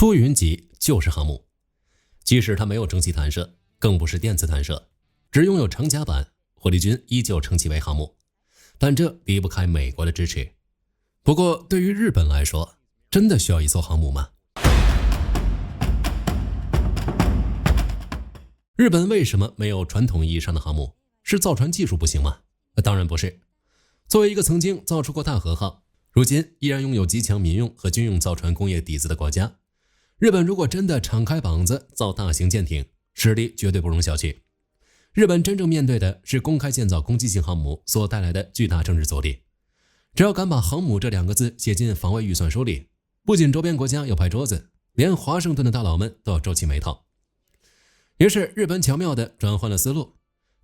出雲級就是航母，即使它沒有蒸汽彈射，更不是電磁彈射，只擁有長甲板，火力軍依舊稱其為航母，但這離不開美國的支持。不過對於日本來說，真的需要一艘航母嗎？日本為什麼沒有傳統意義上的航母？是造船技術不行嗎？當然不是。作為一個曾經造出過大和號，如今依然擁有極強民用和軍用造船工業底子的國家，日本如果真的敞開膀子造大型艦艇，實力絕對不容小覷。日本真正面對的是公開建造攻擊性航母所帶來的巨大政治阻力。只要敢把航母這2個字寫進防衛預算書裡，不僅周邊國家要拍桌子，連華盛頓的大佬們都要皺起眉頭。於是日本巧妙地轉換了思路，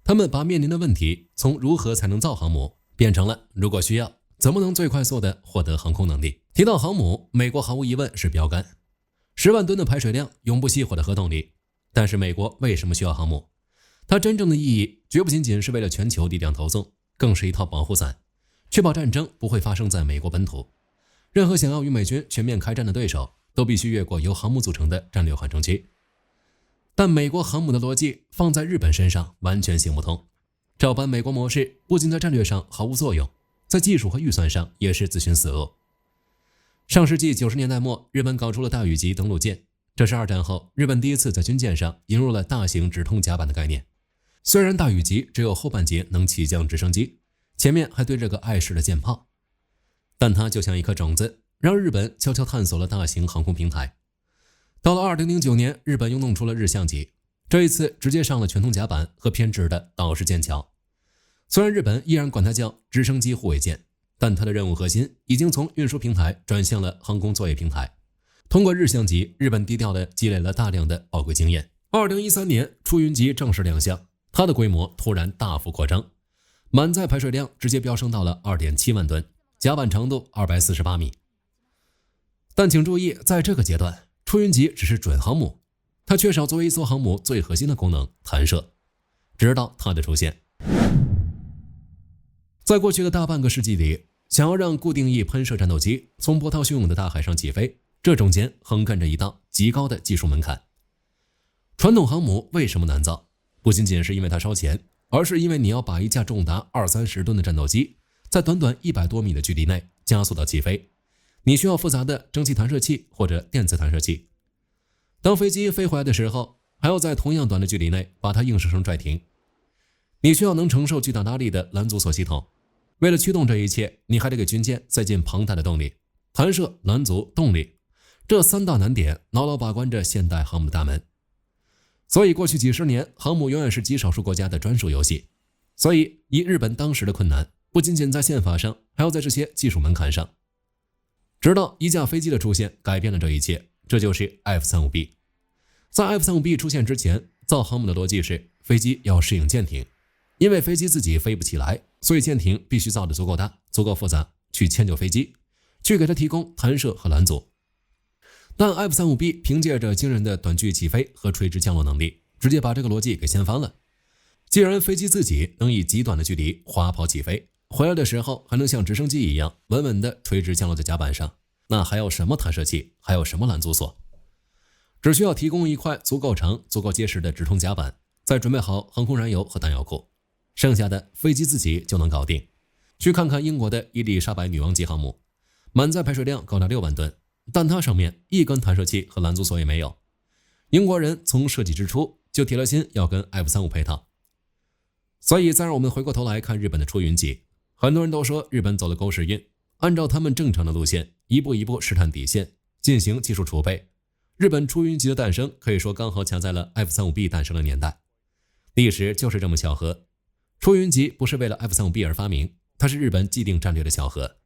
他們把面臨的問題從如何才能造航母變成了如果需要怎麼能最快速地獲得航空能力。提到航母，美國毫無疑問是標杆，10萬噸的排水量，永不熄火的核動力。但是美國為什麼需要航母？它真正的意義絕不僅僅是為了全球力量投送，更是一套保護傘，確保戰爭不會發生在美國本土。任何想要與美軍全面開戰的對手都必須越過由航母組成的戰略緩衝區。但美國航母的邏輯放在日本身上完全行不通，照搬美國模式不僅在戰略上毫無作用，在技術和預算上也是自尋死路。上世紀90年代末，日本搞出了大宇級登陸艦，這是2戰後日本第一次在軍艦上引入了大型直通甲板的概念。雖然大宇級只有後半截能起降直升機，前面還对着個礙事的艦炮，但它就像一顆種子，讓日本悄悄探索了大型航空平台。到了2009年，日本又弄出了日相級，這一次直接上了全通甲板和偏直的島式艦橋。雖然日本依然管它叫直升機護衛艦，但它的任務核心已經從運輸平台轉向了航空作業平台。通過日相級，日本低調地積累了大量的寶貴經驗。2013年，出雲級正式亮相，它的規模突然大幅擴張，滿載排水量直接飆升到了 2.7 萬噸，甲板長度248米。但請注意，在這個階段，出雲級只是準航母，它缺少作為一艘航母最核心的功能——彈射。直到它的出現，在過去的大半個世紀裡，想要讓固定翼噴射戰鬥機從波濤洶湧的大海上起飛，這中間橫亘着一道極高的技術門檻。傳統航母為什麼難造？不僅僅是因為它燒錢，而是因為你要把一架重達20-30噸的戰鬥機在短短100多米的距離內加速到起飛，你需要複雜的蒸汽彈射器或者電磁彈射器。當飛機飛回來的時候，還要在同樣短的距離內把它硬生生拽停。你需要能承受巨大拉力的拦阻索系統。為了驅動這一切，你還得給軍艦塞進龐大的動力，彈射、攔阻、動力，這3大難點牢牢把關着現代航母的大門。所以過去幾十年，航母永遠是極少數國家的專屬遊戲。所以以日本當時的困難，不僅僅在憲法上，還要在這些技術門檻上。直到一架飛機的出現改變了這一切，這就是 F-35B。 在 F-35B 出現之前，造航母的邏輯是飛機要適應艦艇，因為飛機自己飛不起來，所以艦艇必須造得足夠大、足夠複雜，去遷就飛機，去給它提供彈射和攔阻。但 F-35B 憑借着驚人的短距起飛和垂直降落能力，直接把這個邏輯給掀翻了。既然飛機自己能以極短的距離滑跑起飛，回來的時候還能像直升機一樣穩穩地垂直降落在甲板上，那還要什麼彈射器，還有什麼攔阻索？只需要提供一塊足夠長、足夠結實的直通甲板，再準備好航空燃油和彈藥庫，剩下的飛機自己就能搞定。去看看英國的伊麗莎白女王級航母，滿載排水量高達6万噸，但它上面一根彈射器和攔阻索也沒有。英國人從設計之初就鐵了心要跟 F-35配套。所以再讓我們回過頭來看日本的出雲級，很多人都說日本走了狗屎運，按照他們正常的路線，一步一步試探底線，進行技術儲備。日本出雲級的誕生可以說剛好卡在了 F-35B 誕生的年代。歷史就是這麼巧合，出雲級不是為了 F-35B 而發明，它是日本既定戰略的巧合。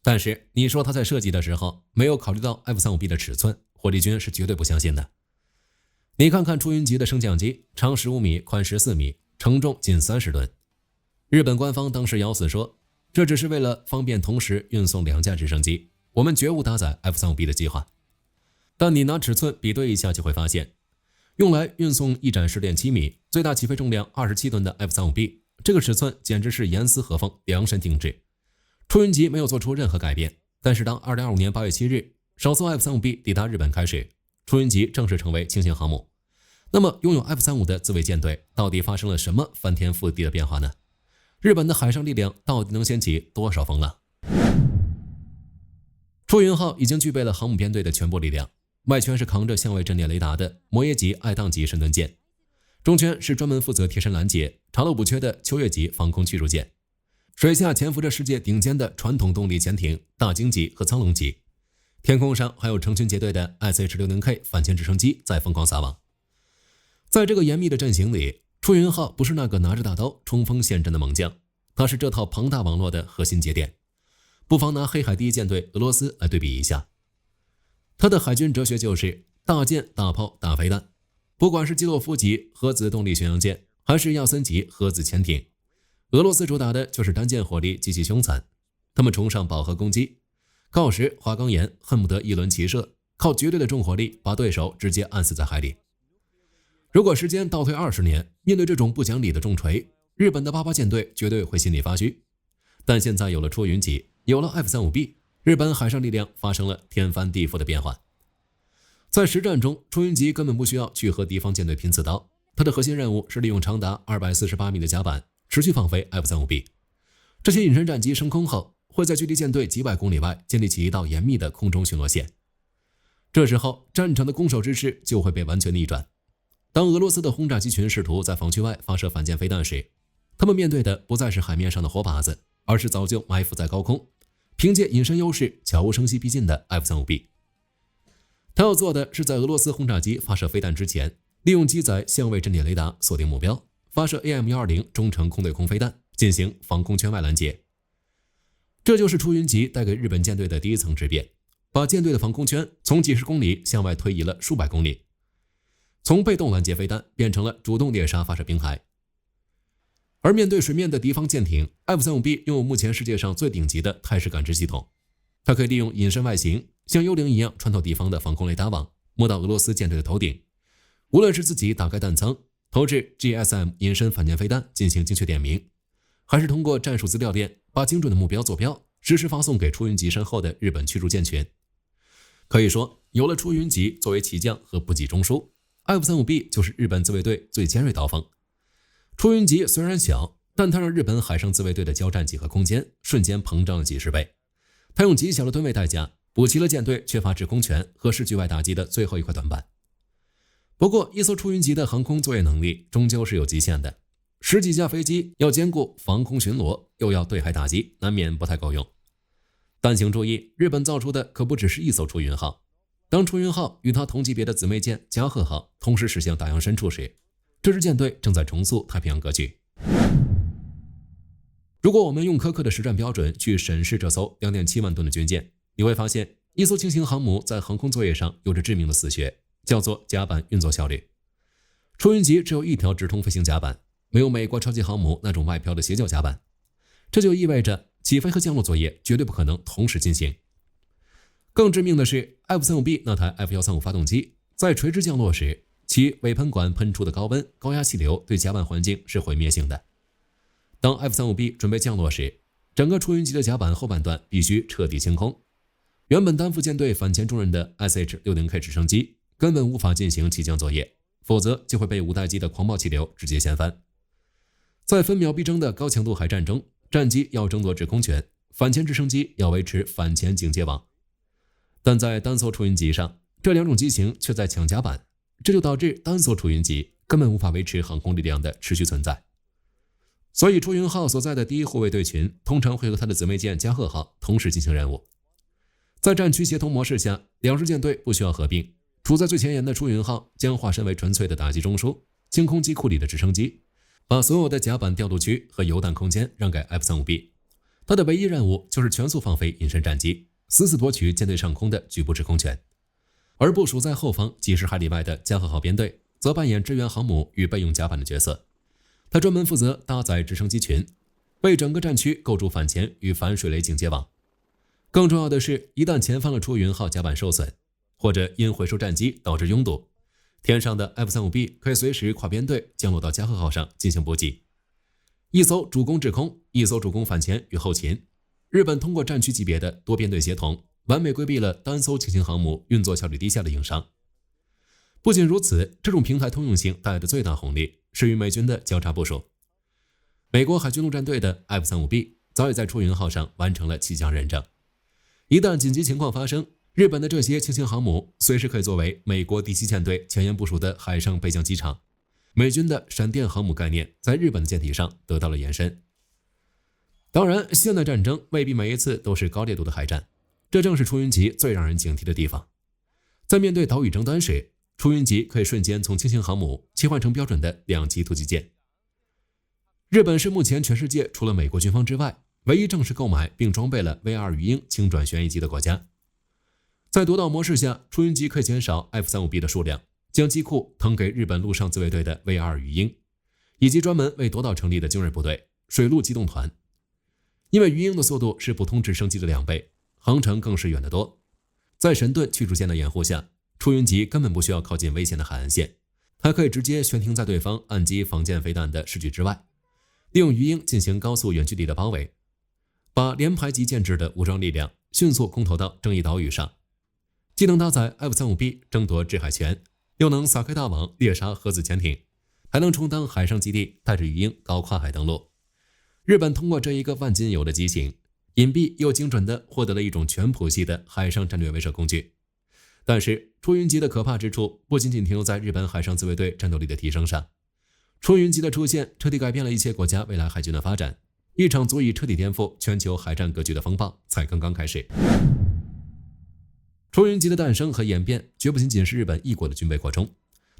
但是你說他在設計的時候沒有考慮到 F-35B 的尺寸，火力軍是絕對不相信的。你看看出雲級的升降機，長15米，寬14米，承重近30噸。日本官方當時咬死說，這只是為了方便同時運送2架直升機，我們絕無搭載 F-35B 的計劃。但你拿尺寸比對一下就會發現，用來運送一展10.7米、最大起飞重量27噸的 F-35B， 這個尺寸簡直是嚴絲合縫、量身定制。出雲級沒有做出任何改变，但是當2025年8月7日首艘 F-35B 抵達日本開始，出雲級正式成為輕型航母。那麼，擁有 F-35的自衛艦隊到底發生了什麼翻天覆地的變化呢？日本的海上力量到底能掀起多少風浪？出雲號已經具備了航母編隊的全部力量，外圈是扛着相位陣列雷達的摩耶級愛宕級神盾艦，中圈是專門負責貼身攔截、查漏補缺的秋月級防空驅逐艦，水下潛伏着世界頂尖的傳統動力潛艇大鯨級和蒼龍級，天空上還有成群結隊的 SH-60K 反潛直升機在瘋狂撒網。在這個嚴密的陣型裡，出雲號不是那個拿着大刀衝鋒陷陣的猛將，它是這套龐大網絡的核心節點。不妨拿黑海第一艦隊俄羅斯來對比一下，它的海軍哲學就是大艦、大炮、大飛彈。不管是基洛夫級核子動力巡洋艦，還是亞森級核子潛艇，俄羅斯主打的就是单艦火力极其兇殘。他們崇尚饱和攻擊，鋯石、花崗岩恨不得一輪齊射，靠絕對的重火力把對手直接按死在海裡。如果時間倒退20年，面對這種不講理的重錘，日本的88艦隊絕對會心裡發虛。但現在有了出雲級，有了 F-35B， 日本海上力量發生了天翻地覆的變化。在實戰中，出雲級根本不需要去和敵方艦隊拼刺刀，它的核心任務是利用長達248米的甲板持續放飞 F-35B。這些隱身戰機升空後，會在距離艦隊幾百公里外建立起一道嚴密的空中巡邏線。這時候，戰場的攻守之勢就會被完全逆轉。當俄羅斯的轟炸機群試圖在防區外發射反艦飛彈時，他們面對的不再是海面上的活靶子，而是早就埋伏在高空，憑借隱身優勢悄無聲息逼近的 F-35B。 他要做的是在俄羅斯轟炸機發射飛彈之前，利用機載相位陣列雷達鎖定目標，發射 AM-120 中程空對空飛彈，進行防空圈外攔截。這就是出雲級帶給日本艦隊的第一層質變，把艦隊的防空圈從幾十公里向外推移了數百公里，從被動攔截飛彈變成了主動獵殺發射兵骸。而面对水面的敵方艦艇， F-35B 擁有目前世界上最頂級的態勢感知系統，它可以利用隱身外形，像幽靈一樣穿透敵方的防空雷達網，摸到俄羅斯艦隊的頭頂。無論是自己打開彈艙，投擲 GSM 隱身反艦飛彈進行精確點名，還是通過戰術資料鏈把精準的目標坐標實時發送給出雲級身後的日本驅逐艦群。可以說，有了出雲級作為旗降和補给中枢， F-35B 就是日本自衛隊最尖銳刀鋒。出雲級雖然小，但它讓日本海上自衛隊的交戰幾何空間瞬間膨脹了幾十倍。它用極小的噸位代價補齊了艦隊缺乏制空權和視距外打擊的最後一塊短板。不過，一艘出雲級的航空作業能力終究是有極限的，10幾架飛機要兼顧防空巡邏，又要对海打擊，難免不太夠用。但請注意，日本造出的可不只是一艘出雲号。當出雲號與它同級別的姊妹艦加賀號同時駛向大洋深處時，這支艦隊正在重塑太平洋格局。如果我們用苛刻的實戰標準去審視這艘 2.7 萬噸的軍艦，你會發現一艘輕型航母在航空作業上有着致命的死穴，叫做甲板運作效率。出雲級只有一條直通飛行甲板，沒有美國超級航母那種外飄的斜角甲板，這就意味着起飛和降落作業絕對不可能同時進行。更致命的是 F-35B 那台 F-135 發動機在垂直降落時，其尾噴管噴出的高溫高壓氣流對甲板環境是毀滅性的。當 F-35B 準備降落時，整個出雲級的甲板後半段必須徹底清空。原本擔負艦隊反潛重任的 SH-60K 直升機根本無法進行起降作業，否則就會被五代機的狂暴气流直接掀翻。在分秒必爭的高強度海戰中，戰機要爭夺制空權，反潛直升機要維持反潛警戒網。但在单艘出雲級上，這兩種機型卻在搶甲板，這就導致單艘出雲級根本無法維持航空力量的持續存在。所以出雲號所在的第一護衛隊群通常會和它的姊妹艦加賀號同時進行任務。在戰區協同模式下，兩支艦隊不需要合併，處在最前沿的出雲號將化身為純粹的打擊中樞，清空機庫裡的直升機，把所有的甲板調度區和油彈空間讓給 F-35B。 它的唯一任務就是全速放飞隱身戰機，死死奪取艦隊上空的局部制空權。而部署在後方幾十海里外的加賀號編隊則扮演支援航母與備用甲板的角色。它專門負責搭載直升機群，為整個戰區構築反潛與反水雷警戒網。更重要的是，一旦前方的出雲號甲板受損，或者因回收戰機導致擁堵，天上的 F-35B 可以隨時跨編隊降落到加賀號上進行補給。一艘主攻制空，一艘主攻反潛與後勤。日本通過戰區級別的多編隊協同，完美規避了單艘輕型航母運作效率低下的硬傷。不僅如此，這種平台通用性帶來的最大紅利是與美軍的交叉部署。美國海軍陸戰隊的 F-35B 早已在出雲號上完成了起降認證。一旦緊急情況發生，日本的這些輕型航母隨時可以作為美國第7艦隊前沿部署的海上備降機場。美軍的閃電航母概念在日本的艦體上得到了延伸。當然，現代戰爭未必每一次都是高烈度的海戰，這正是出雲級最讓人警惕的地方。在面對島嶼爭端時，出雲級可以瞬間從輕型航母切換成標準的2棲突擊艦。日本是目前全世界除了美國軍方之外，唯一正式購買並裝備了 V-2 魚鷹輕轉旋翼機的國家。在夺島模式下，出雲級可以減少 F-35B 的數量，將機庫騰給日本陸上自衛隊的 V-2 魚鷹，以及專門為奪島成立的精銳部隊水陸機動團。因為魚鷹的速度是普通直升機的2倍，航程更是遠得多。在神盾驅逐艦的掩護下，出雲級根本不需要靠近危險的海岸線，它可以直接懸停在对方岸基防艦飛彈的視距之外，利用魚鷹進行高速遠距離的包圍，把連排級建制的武裝力量迅速空投到爭議島嶼上，既能搭載 F-35B 爭奪制海權，又能撒開大網獵殺核子潛艇，還能充當海上基地，帶着魚鷹高跨海登陸。日本通過這一個萬金油的機型，隱蔽又精準地獲得了一種全譜系的海上戰略威懾工具。但是出雲級的可怕之處不僅僅停留在日本海上自衛隊戰鬥力的提升上，出雲級的出現徹底改變了一些國家未來海軍的發展，一場足以徹底顛覆全球海戰格局的風暴才剛剛開始。出雲級的誕生和演變絕不僅僅是日本一國的軍備擴充，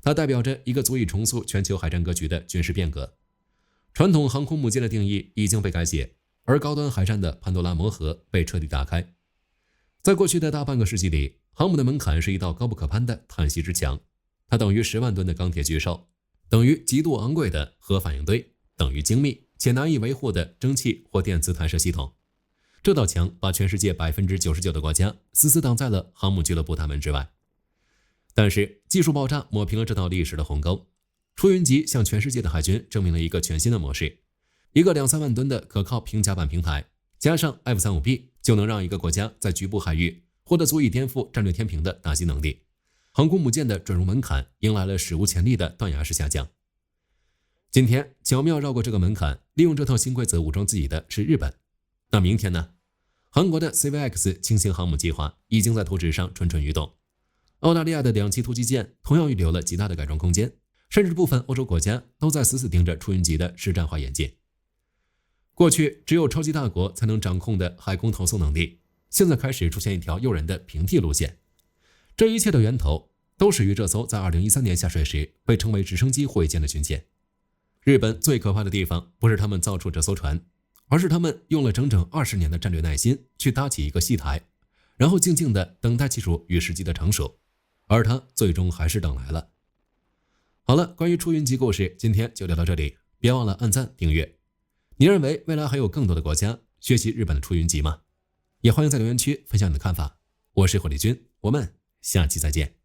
它代表着一個足以重塑全球海戰格局的軍事變革。傳統航空母艦的定義已經被改寫，而高端海戰的潘多拉魔盒被徹底打開。在過去的大半個世紀裡，航母的門檻是一道高不可攀的碳矽之牆，它等於10萬吨的鋼鐵巨獸，等於極度昂貴的核反應堆，等於精密且難以維護的蒸汽或電磁彈射系統。這道牆把全世界99%的國家死死擋在了航母俱樂部大門之外。但是技術爆炸抹平了這道歷史的鴻溝，出雲級向全世界的海軍證明了一個全新的模式，一個2-3萬噸的可靠平甲板平台，加上 F-35B 就能讓一個國家在局部海域獲得足以顛覆戰略天平的打擊能力。航空母艦的准入門檻迎來了史無前例的斷崖式下降。今天巧妙繞過這個門檻，利用這套新規則武裝自己的是日本。那明天呢？韓國的 CVX 輕型航母計劃已經在圖紙上蠢蠢欲動，澳大利亞的2棲突擊艦同樣預留了極大的改裝空間，甚至部分歐洲國家都在死死盯着出雲級的實戰化演進。過去只有超級大國才能掌控的海空投送能力，現在開始出現一條誘人的平替路線。這一切的源頭都始於這艘在2013年下水時被稱為直升機護衛艦的軍艦。日本最可怕的地方不是他們造出這艘船，而是他們用了整整20年的戰略耐心去搭起一個戲台，然後靜靜地等待技術與時機的成熟，而它最終還是等來了。好了，關於出雲級故事今天就聊到這裡，別忘了按讚訂閱。你認為未來還有更多的國家學習日本的出雲級嗎？也歡迎在留言區分享你的看法。我是火力軍，我們下期再見。